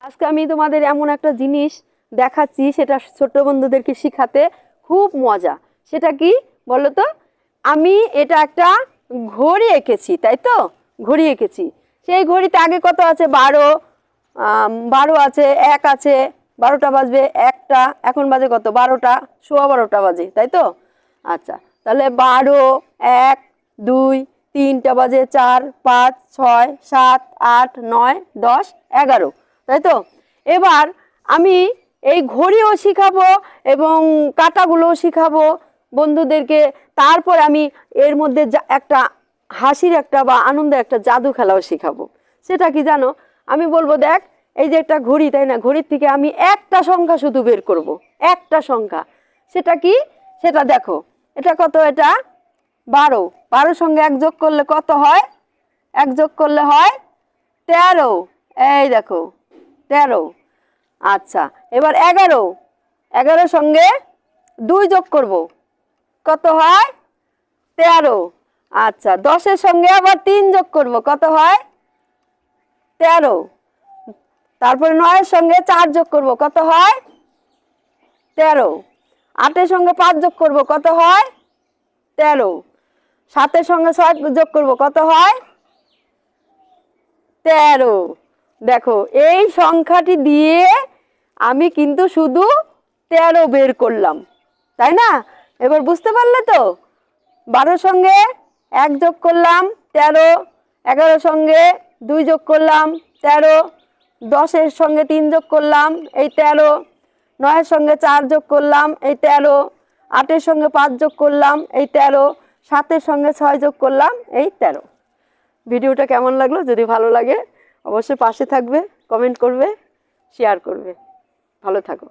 আজকে আমি তোমাদের এমন একটা জিনিস দেখাচ্ছি, সেটা ছোট বন্ধুদেরকে শেখাতে খুব মজা। সেটা কি বলো তো? আমি এটা একটা ঘড়ি এঁকেছি, তাই তো? ঘড়ি এঁকেছি। সেই ঘড়িতে আগে কত আছে? 12, 12 আছে, 1 আছে, 12টা বাজবে, একটা, এখন বাজে কত? 12টা, 12:15 বাজে, তাই তো? আচ্ছা, তাহলে 12, 1, 2, 3টা বাজে, 4, 5, 6, 7, 8, 9, 10, 11, তাই তো? এবার আমি এই ঘড়িও শিখাবো এবং কাটাগুলোও শিখাবো বন্ধুদেরকে। তারপর আমি এর মধ্যে একটা হাসির একটা বা আনন্দের একটা জাদু খেলাও শেখাবো। সেটা কি জানো? আমি বলবো, দেখ এই যে একটা ঘড়ি, তাই না? ঘড়ির থেকে আমি একটা সংখ্যা শুধু বের করব, একটা সংখ্যা। সেটা কি? সেটা দেখো, এটা কত? এটা 12। 12 সঙ্গে 1 যোগ করলে কত হয়? 1 যোগ করলে হয় 13। এই দেখো 13। আচ্ছা, এবার 11। 11 সঙ্গে 2 যোগ করব, কত হয়? 13। আচ্ছা, 10-এর সঙ্গে আবার 3 যোগ করব, কত হয়? 13। তারপরে 9-এর সঙ্গে 4 যোগ করব, কত হয়? 13। 8-এর সঙ্গে 5 যোগ করব, কত হয়? 13। 7-এর সঙ্গে 6 যোগ করব, কত হয়? 13। দেখো, এই সংখ্যাটি দিয়ে আমি কিন্তু শুধু 13 বের করলাম, তাই না? এবার বুঝতে পারলে তো? 12 সঙ্গে 1 যোগ করলাম, 13। 11 সঙ্গে 2 যোগ করলাম, 13। 10-এর সঙ্গে 3 যোগ করলাম, এই 13। 9-এর সঙ্গে 4 যোগ করলাম, এই 13। 8-এর সঙ্গে 5 যোগ করলাম, এই 13। 7-এর সঙ্গে 6 যোগ করলাম, এই 13। ভিডিওটা কেমন লাগলো? যদি ভালো লাগে অবশ্যই পাশে থাকবে, কমেন্ট করবে, শেয়ার করবে। ভালো থাকো।